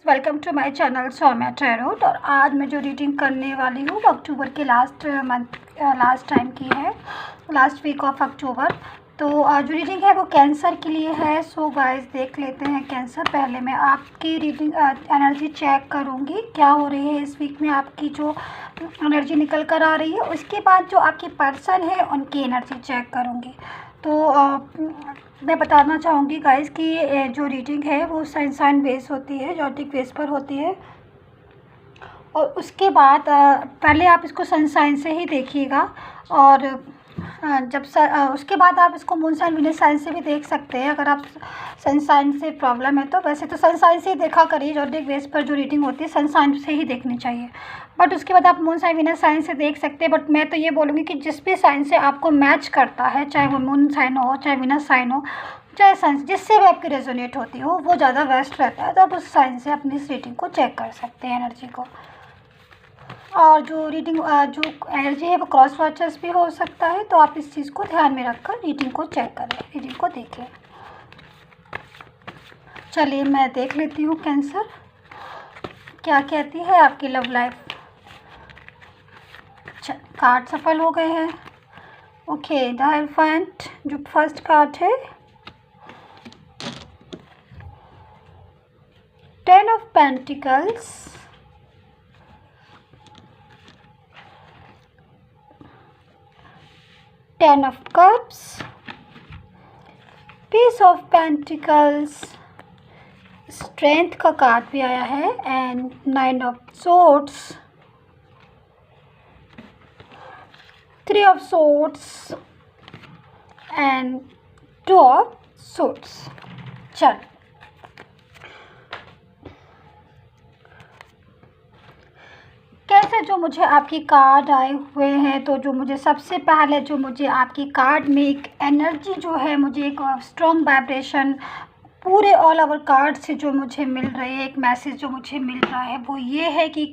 Welcome to my channel Saumya tarot. और आज मैं जो रीडिंग करने वाली हूँ अक्टूबर के लास्ट टाइम की है, लास्ट वीक ऑफ अक्टूबर। तो जो रीडिंग है वो कैंसर के लिए है। सो गाइस देख लेते हैं कैंसर। पहले मैं आपकी रीडिंग एनर्जी चेक करूँगी क्या हो रही है इस वीक में, आपकी जो एनर्जी निकल कर आ रही है। उसके बाद जो आपकी पर्सन है उनकी एनर्जी चेक करूँगी। तो मैं बताना चाहूँगी गाइस कि जो रीडिंग है वो साइन बेस होती है, जॉटिक बेस पर होती है। और उसके बाद पहले आप इसको सनसाइन से ही देखिएगा, और उसके बाद आप इसको मून साइन विनस साइन से भी देख सकते हैं। अगर आप सनसाइन से प्रॉब्लम है तो वैसे तो सनसाइन से ही देखा करिए, जॉटिक बेस पर जो रीडिंग होती है सनसाइन से ही देखनी चाहिए। बट उसके बाद आप मून साइन विनस साइन से देख सकते हैं। बट मैं तो ये बोलूँगी कि जिस भी साइन से आपको मैच करता है, चाहे वो मून साइन हो, चाहे विनस साइन हो, चाहे साइन जिससे भी आपकी रेजोनेट होती हो, वो ज़्यादा बेस्ट रहता है। तो आप उस साइन से अपनी इस रीडिंग को चेक कर सकते हैं, एनर्जी को। और जो रीडिंग जो एनर्जी है वो क्रॉस वॉचर्स भी हो सकता है, तो आप इस चीज़ को ध्यान में रखकर रीडिंग को चेक करें, रीडिंग को देखें। चलिए मैं देख लेती हूँ कैंसर क्या कहती है आपकी लव लाइफ। अच्छा, कार्ड सफल हो गए हैं। ओके, द एलिफेंट जो फर्स्ट कार्ड है, 10 of pentacles, Ten of Cups, Page of Pentacles, strength का कार्ड भी आया है, and 9 of Swords, 3 of Swords and 2 of Swords। चल कैसे जो मुझे आपकी कार्ड आए हुए हैं, तो जो मुझे सबसे पहले जो मुझे आपकी कार्ड में एक एनर्जी जो है, मुझे एक स्ट्रॉन्ग वाइब्रेशन पूरे ऑल ओवर कार्ड से जो मुझे मिल रही है, एक मैसेज जो मुझे मिल रहा है वो ये है कि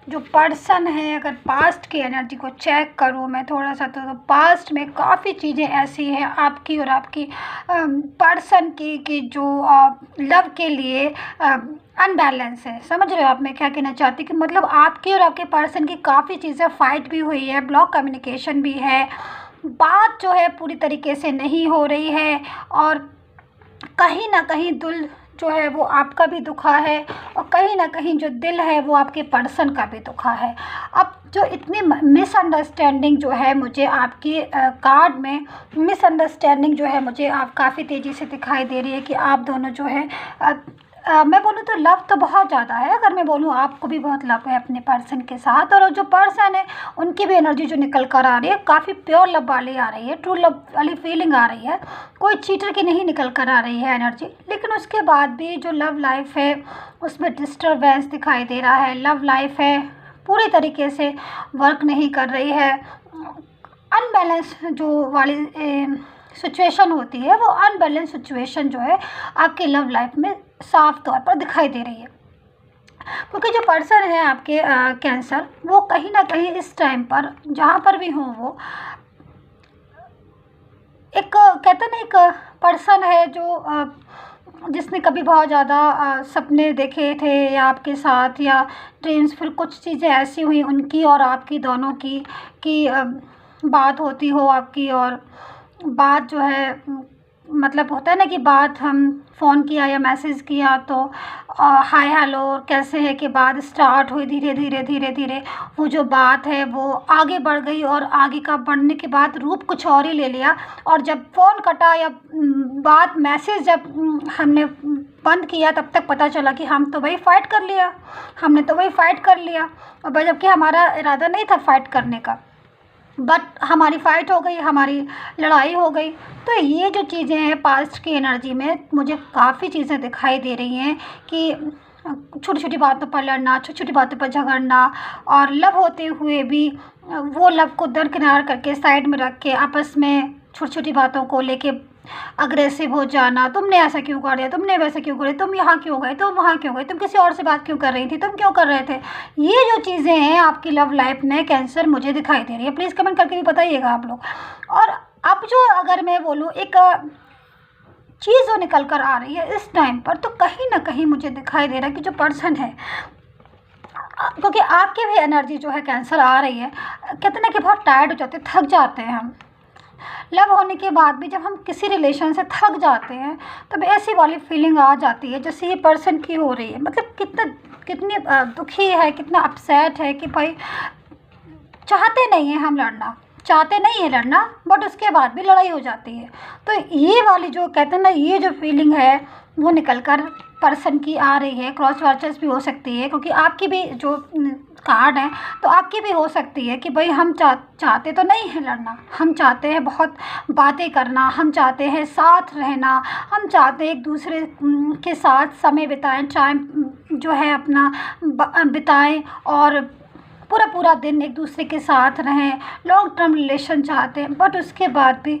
जो पर्सन है, अगर पास्ट की एनर्जी को चेक करूँ मैं थोड़ा सा, तो पास्ट में काफ़ी चीज़ें ऐसी हैं आपकी और आपकी पर्सन की कि जो लव के लिए अनबैलेंस है। समझ रहे हो आप मैं क्या कहना चाहती हूँ? कि मतलब आपकी और आपके पर्सन की काफ़ी चीज़ें फाइट भी हुई है, ब्लॉक कम्युनिकेशन भी है, बात जो है पूरी तरीके से नहीं हो रही है, और कहीं ना कहीं दिल जो है वो आपका भी दुखा है, और कहीं ना कहीं जो दिल है वो आपके पर्सन का भी दुखा है। अब जो इतनी मिसअंडरस्टैंडिंग जो है मुझे आपकी कार्ड में मिसअंडरस्टैंडिंग जो है मुझे आप काफ़ी तेज़ी से दिखाई दे रही है कि आप दोनों जो है मैं बोलूँ तो लव तो बहुत ज़्यादा है। अगर मैं बोलूँ आपको भी बहुत लव है अपने पर्सन के साथ, और जो पर्सन है उनकी भी एनर्जी जो निकल कर आ रही है काफ़ी प्योर लव वाली आ रही है, ट्रू लव वाली फीलिंग आ रही है, कोई चीटर की नहीं निकल कर आ रही है एनर्जी। लेकिन उसके बाद भी जो लव लाइफ है उसमें डिस्टर्बेंस दिखाई दे रहा है। लव लाइफ है पूरी तरीके से वर्क नहीं कर रही है। अनबैलेंस जो वाली सिचुएशन होती है, वो अनबैलेंस सिचुएशन जो है आपकी लव लाइफ में साफ तौर पर दिखाई दे रही है। क्योंकि जो पर्सन है आपके कैंसर, वो कहीं ना कहीं इस टाइम पर जहाँ पर भी हों, वो एक कहते ना एक पर्सन है जो जिसने कभी बहुत ज़्यादा सपने देखे थे या आपके साथ, या ड्रीम्स, फिर कुछ चीज़ें ऐसी हुई उनकी और आपकी दोनों की कि बात होती हो आपकी, और बात जो है मतलब होता है ना कि बात हम फ़ोन किया या मैसेज किया तो हाय हेलो कैसे है के बाद स्टार्ट हुई, धीरे धीरे धीरे धीरे वो जो बात है वो आगे बढ़ गई, और आगे का बढ़ने के बाद रूप कुछ और ही ले लिया। और जब फ़ोन कटा या बात मैसेज जब हमने बंद किया, तब तक पता चला कि हम तो वही फ़ाइट कर लिया, हमने तो वही फ़ाइट कर लिया, और जबकि हमारा इरादा नहीं था फ़ाइट करने का, बट हमारी फ़ाइट हो गई, हमारी लड़ाई हो गई। तो ये जो चीज़ें हैं पास्ट की एनर्जी में मुझे काफ़ी चीज़ें दिखाई दे रही हैं कि छोटी छोटी बातों पर लड़ना, छोटी छोटी बातों पर झगड़ना, और लव होते हुए भी वो लव को दरकिनार करके साइड में रख के आपस में छोटी छोटी बातों को लेके अग्रेसिव हो जाना। तुमने ऐसा क्यों कर दिया, तुमने वैसा क्यों कर दिया, तुम यहाँ क्यों गए, तुम वहाँ क्यों गए, तुम किसी और से बात क्यों कर रही थी, तुम क्यों कर रहे थे। ये जो चीज़ें हैं आपकी लव लाइफ में कैंसर मुझे दिखाई दे रही है। प्लीज़ कमेंट करके भी बताइएगा आप लोग। और अब जो अगर मैं बोलूँ एक चीज़ जो निकल कर आ रही है इस टाइम पर, तो कहीं ना कहीं मुझे दिखाई दे रहा है कि जो पर्सन है, क्योंकि आपकी भी एनर्जी जो है कैंसर आ रही है, कहते ना कि बहुत टायर्ड हो जाते हैं, थक जाते हैं हम। लव होने के बाद भी जब हम किसी रिलेशन से थक जाते हैं तब ऐसी वाली फीलिंग आ जाती है जैसे ये पर्सन की हो रही है। मतलब कितनी दुखी है, कितना अपसेट है कि भाई चाहते नहीं हैं हम लड़ना, चाहते नहीं है लड़ना, बट उसके बाद भी लड़ाई हो जाती है। तो ये वाली जो कहते हैं ना, ये जो फीलिंग है वो निकल कर पर्सन की आ रही है। क्रॉस वर्चर्स भी हो सकती है, क्योंकि आपकी भी जो कार्ड है तो आपकी भी हो सकती है कि भाई हम चाहते तो नहीं है लड़ना, हम चाहते हैं बहुत बातें करना, हम चाहते हैं साथ रहना, हम चाहते हैं एक दूसरे के साथ समय बिताएं, टाइम जो है अपना बिताएं और पूरा पूरा दिन एक दूसरे के साथ रहें, लॉन्ग टर्म रिलेशन चाहते हैं। बट उसके बाद भी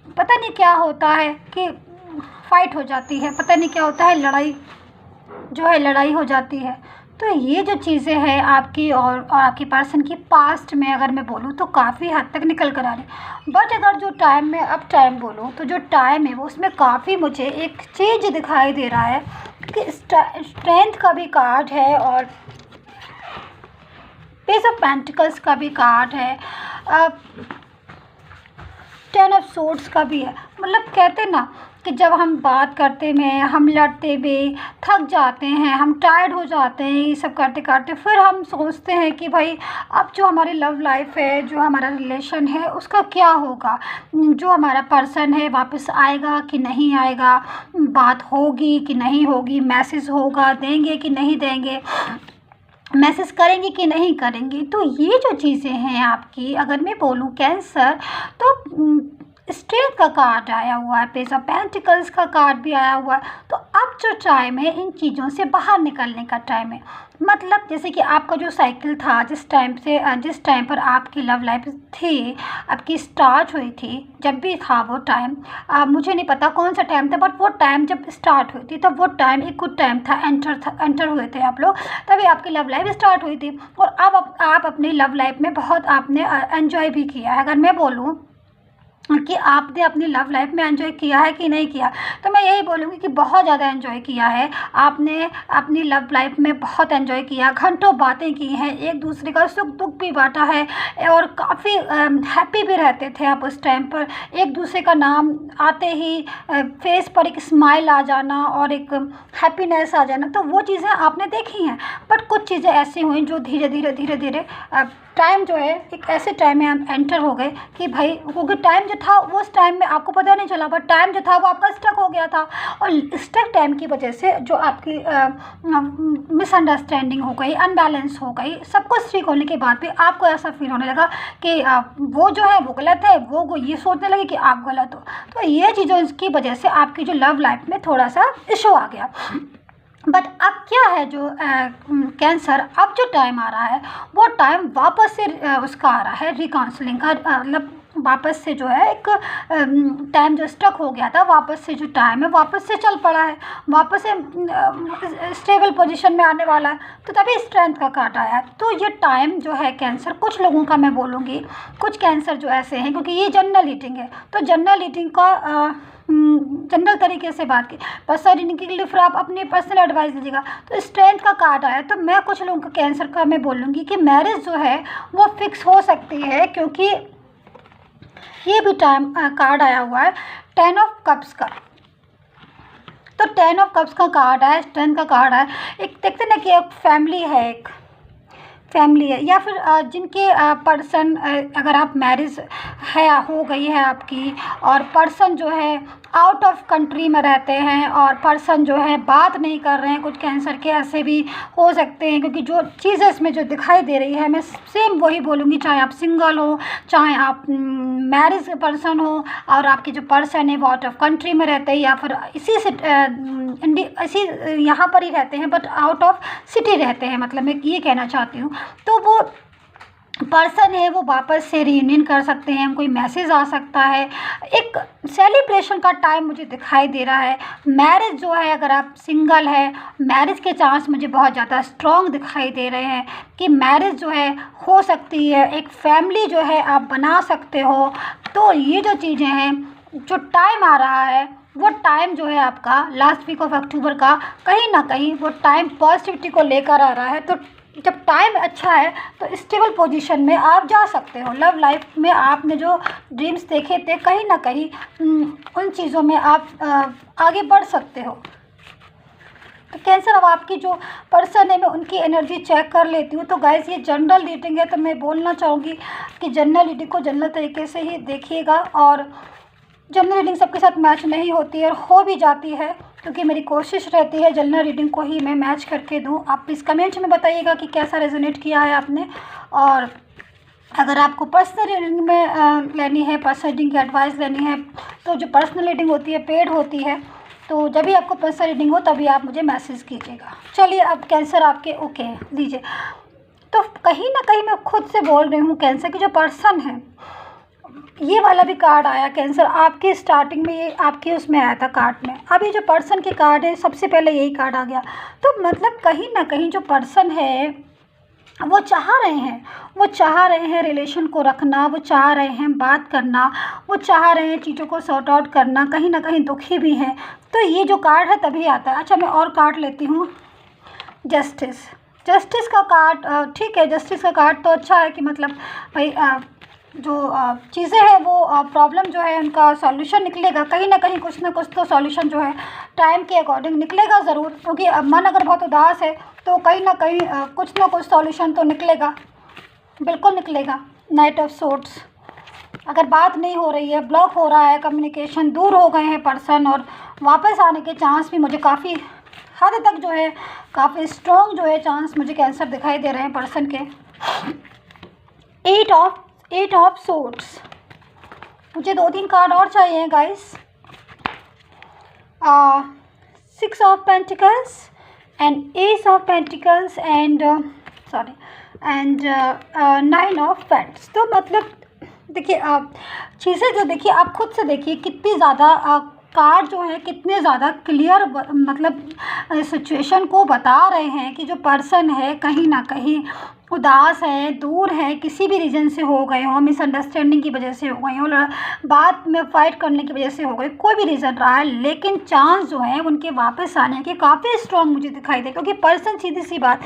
पता नहीं क्या होता है कि फाइट हो जाती है, पता नहीं क्या होता है, लड़ाई हो जाती है। तो ये जो चीज़ें हैं आपकी और आपकी पर्सन की पास्ट में अगर मैं बोलूँ तो काफ़ी हद तक निकल कर आ रही। बट अगर जो टाइम में अब टाइम बोलूँ तो जो टाइम है वो उसमें काफ़ी मुझे एक चीज़ दिखाई दे रहा है कि स्ट्रेंथ का भी कार्ड है और पेज ऑफ पेंटिकल्स का भी कार्ड है, टेन ऑफ सोर्ड्स का भी है। मतलब कहते ना कि जब हम बात करते हैं, हम लड़ते भी थक जाते हैं, हम टायर्ड हो जाते हैं ये सब करते करते, फिर हम सोचते हैं कि भाई अब जो हमारी लव लाइफ है, जो हमारा रिलेशन है, उसका क्या होगा, जो हमारा पर्सन है वापस आएगा कि नहीं आएगा, बात होगी कि नहीं होगी, मैसेज होगा, देंगे कि नहीं देंगे, मैसेज करेंगे कि नहीं करेंगे। तो ये जो चीज़ें हैं आपकी, अगर मैं बोलूँ कैंसर, तो स्ट्रेंथ का कार्ड आया हुआ है, पेज ऑफ पेंटिकल्स का कार्ड भी आया हुआ है। तो अब जो टाइम है इन चीज़ों से बाहर निकलने का टाइम है। मतलब जैसे कि आपका जो साइकिल था, जिस टाइम पर आपकी लव लाइफ थी, आपकी स्टार्ट हुई थी, जब भी था वो टाइम, मुझे नहीं पता कौन सा टाइम था, बट वो टाइम जब स्टार्ट हुई थी तब वो टाइम एक गुड टाइम था, एंटर हुए थे आप लोग, तभी आपकी लव लाइफ स्टार्ट हुई थी। और अब आप अपनी लव लाइफ में बहुत आपने एंजॉय भी किया है। अगर मैं बोलूँ कि आपने अपनी लव लाइफ में एंजॉय किया है कि नहीं किया, तो मैं यही बोलूँगी कि बहुत ज़्यादा एंजॉय किया है आपने अपनी लव लाइफ में, बहुत एंजॉय किया, घंटों बातें की हैं, एक दूसरे का सुख दुख भी बांटा है और काफ़ी हैप्पी भी रहते थे आप उस टाइम पर। एक दूसरे का नाम आते ही फेस पर एक स्माइल आ जाना और एक हैप्पीनेस आ जाना, तो वो चीज़ें आपने देखी हैं। बट कुछ चीज़ें ऐसी हुई जो धीरे धीरे टाइम जो है एक ऐसे टाइम में हम एंटर हो गए कि भाई, क्योंकि टाइम जो था वो उस टाइम में आपको पता नहीं चला, बट टाइम जो था वो आपका स्टक हो गया था। और स्टक टाइम की वजह से जो आपकी मिसअंडरस्टैंडिंग हो गई, अनबैलेंस हो गई, सब कुछ ठीक होने के बाद भी आपको ऐसा फील होने लगा कि वो जो है वो गलत है, वो ये सोचने लगे कि आप गलत हो। तो ये चीज़ों की वजह से आपकी जो लव लाइफ में थोड़ा सा इशू आ गया। बट अब क्या है, जो कैंसर अब जो टाइम आ रहा है वो टाइम वापस से उसका आ रहा है रिकाउंसलिंग का, मतलब वापस से जो है एक टाइम जो स्टक हो गया था, वापस से जो टाइम है वापस से चल पड़ा है, वापस से स्टेबल पोजीशन में आने वाला है। तो तभी स्ट्रेंथ का कार्ड आया है। तो ये टाइम जो है कैंसर, कुछ लोगों का मैं बोलूँगी, कुछ कैंसर जो ऐसे हैं, क्योंकि ये जनरल ईटिंग है, तो जनरल ईटिंग का जनरल तरीके से बात की, पर्सनल रीडिंग के लिए फिर आप अपनी पर्सनल एडवाइस लीजिएगा। तो स्ट्रेंथ का कार्ड आया, तो मैं कुछ लोगों का कैंसर का मैं बोलूँगी कि मैरिज जो है वो फिक्स हो सकती है, क्योंकि ये भी टाइम कार्ड आया हुआ है टेन ऑफ कप्स का। तो टेन ऑफ कप्स का कार्ड है, स्ट्रेंथ का कार्ड है। एक देखते ना कि एक फैमिली है, एक फैमिली है, या फिर जिनके पर्सन, अगर आप मैरिज है हो गई है आपकी, और पर्सन जो है आउट ऑफ कंट्री में रहते हैं, और पर्सन जो है बात नहीं कर रहे हैं, कुछ कैंसर के ऐसे भी हो सकते हैं। क्योंकि जो चीज़ें इसमें जो दिखाई दे रही है, मैं सेम वही बोलूँगी, चाहे आप सिंगल हो, चाहे आप मैरिज पर्सन हो, और आपके जो पर्सन है वो आउट ऑफ कंट्री में रहते हैं, या फिर इसी यहाँ पर ही रहते हैं, बट आउट ऑफ सिटी रहते हैं, मतलब मैं ये कहना चाहती हूँ। तो वो पर्सन है वो वापस से रीयूनियन कर सकते हैं, कोई मैसेज आ सकता है, एक सेलिब्रेशन का टाइम मुझे दिखाई दे रहा है। मैरिज जो है, अगर आप सिंगल है, मैरिज के चांस मुझे बहुत ज़्यादा स्ट्रॉन्ग दिखाई दे रहे हैं कि मैरिज जो है हो सकती है, एक फैमिली जो है आप बना सकते हो। तो ये जो चीज़ें हैं, जो टाइम आ रहा है वो टाइम जो है आपका लास्ट वीक ऑफ अक्टूबर का, कहीं ना कहीं वो टाइम पॉजिटिविटी को लेकर आ रहा है। तो जब टाइम अच्छा है तो स्टेबल पोजीशन में आप जा सकते हो। लव लाइफ में आपने जो ड्रीम्स देखे थे, कहीं ना कहीं उन चीज़ों में आप आगे बढ़ सकते हो। तो कैंसर, अब आपकी जो पर्सन है मैं उनकी एनर्जी चेक कर लेती हूँ। तो गाइस ये जनरल रीडिंग है, तो मैं बोलना चाहूँगी कि जनरल रीडिंग को जनरल तरीके से ही देखिएगा। और जनरल रीडिंग सबके साथ मैच नहीं होती है, और हो भी जाती है, क्योंकि मेरी कोशिश रहती है जनरल रीडिंग को ही मैं मैच करके दूँ। आप प्लीज़ कमेंट्स में बताइएगा कि कैसा रेजोनेट किया है आपने। और अगर आपको पर्सनल रीडिंग में लेनी है, पर्सनल रीडिंग की एडवाइस लेनी है, तो जो पर्सनल रीडिंग होती है पेड होती है, तो जब भी आपको पर्सनल रीडिंग हो तभी आप मुझे मैसेज कीजिएगा। चलिए, अब कैंसर आपके ओके लीजिए। तो कहीं ना कहीं मैं खुद से बोल रही हूँ, कैंसर की जो पर्सन है, ये वाला भी कार्ड आया कैंसर आपके स्टार्टिंग में, ये आपके उसमें आया था कार्ड में। अब ये जो पर्सन के कार्ड है सबसे पहले यही कार्ड आ गया। तो मतलब कहीं ना कहीं जो पर्सन है वो चाह रहे हैं रिलेशन को रखना, वो चाह रहे हैं बात करना, वो चाह रहे हैं चीज़ों को सॉर्ट आउट करना, कहीं ना कहीं दुखी भी हैं। तो ये जो कार्ड है तभी आता है। अच्छा, मैं और कार्ड लेती हूँ। जस्टिस का कार्ड, ठीक है, जस्टिस का कार्ड तो अच्छा है कि मतलब भाई जो चीज़ें हैं वो प्रॉब्लम जो है उनका सॉल्यूशन निकलेगा। कहीं ना कहीं कुछ ना कुछ तो सॉल्यूशन जो है टाइम के अकॉर्डिंग निकलेगा ज़रूर, क्योंकि मन अगर बहुत उदास है तो कहीं ना कहीं कुछ ना कुछ सॉल्यूशन तो निकलेगा, बिल्कुल निकलेगा। नाइट ऑफ सोर्ड्स, अगर बात नहीं हो रही है, ब्लॉक हो रहा है कम्युनिकेशन, दूर हो गए हैं पर्सन, और वापस आने के चांस भी मुझे काफ़ी हद तक जो है काफ़ी स्ट्रॉन्ग जो है चांस मुझे कैंसर दिखाई दे रहे हैं पर्सन के। एट ऑफ सोर्ड्स, मुझे 2-3 कार्ड और चाहिए guys. 6 of pentacles and S of pentacles and 9 of paints. तो मतलब देखिए, आप चीज़ें जो देखिए, आप खुद से देखिए कितनी ज़्यादा कार्ड जो है कितने ज़्यादा क्लियर मतलब सिचुएशन को बता रहे हैं कि जो पर्सन है कहीं ना कहीं उदास है, दूर है, किसी भी रीज़न से हो गए हो, मिसअंडरस्टैंडिंग की वजह से हो गए हो, बात में फाइट करने की वजह से हो गए, कोई भी रीज़न रहा है, लेकिन चांस जो है उनके वापस आने के काफ़ी स्ट्रॉन्ग मुझे दिखाई दे, क्योंकि पर्सन, सीधी सी बात,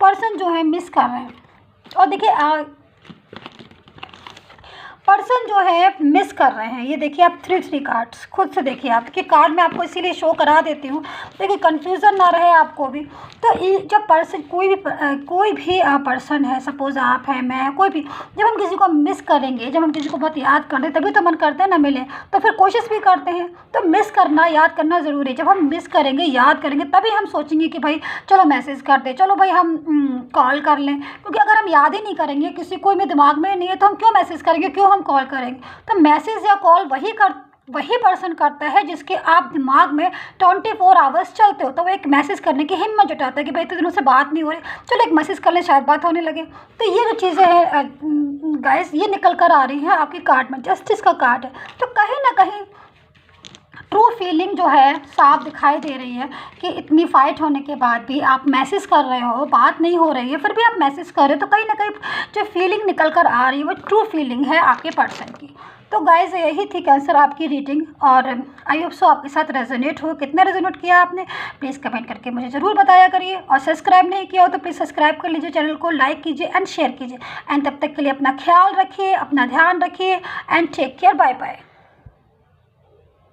पर्सन जो है मिस कर रहे हैं। और देखिए पर्सन जो है मिस कर रहे हैं, ये देखिए आप 3 कार्ड्स खुद से देखिए आप, कि कार्ड मैं आपको इसीलिए शो करा देती हूँ देखिए कंफ्यूजन ना रहे आपको भी। तो जब पर्सन कोई भी पर्सन है, सपोज आप हैं, मैं, कोई भी, जब हम किसी को मिस करेंगे, जब हम किसी को बहुत याद करते हैं, तभी तो मन करता है ना मिले, तो फिर कोशिश भी करते हैं। तो मिस करना, याद करना ज़रूरी है। जब हम मिस करेंगे, याद करेंगे, तभी हम सोचेंगे कि भाई चलो मैसेज कर दे, चलो भाई हम कॉल कर लें, क्योंकि अगर हम याद ही नहीं करेंगे, किसी कोई में दिमाग में नहीं है, तो हम क्यों मैसेज करेंगे, क्यों हम कॉल करेंगे। तो मैसेज या कॉल वही पर्सन करता है जिसके आप दिमाग में 24 आवर्स चलते हो। तो वो एक मैसेज करने की हिम्मत जुटाता है कि भाई इतने दिनों से बात नहीं हो रही, चलो एक मैसेज कर ले, शायद बात होने लगे। तो ये जो चीज़ें हैं गाइस, ये निकल कर आ रही हैं आपकी कार्ड में। जस्टिस का कार्ड है, तो कहीं ना कहीं ट्रू फीलिंग जो है साफ दिखाई दे रही है कि इतनी फाइट होने के बाद भी आप मैसेज कर रहे हो, बात नहीं हो रही है, फिर भी आप मैसेज कर रहे हो। तो कहीं ना कहीं जो फीलिंग निकल कर आ रही है वो ट्रू फीलिंग है आपके पर्सन की। तो गाइज यही थी कैंसर आपकी रीडिंग, और आई होप सो आपके साथ रेजोनेट हो। कितना रेजोनेट किया आपने प्लीज़ कमेंट करके मुझे ज़रूर बताया करिए, और सब्सक्राइब नहीं किया हो तो प्लीज़ सब्सक्राइब कर लीजिए, चैनल को लाइक कीजिए एंड शेयर कीजिए। एंड तब तक के लिए अपना ख्याल रखिए, अपना ध्यान रखिए, and take care, bye bye.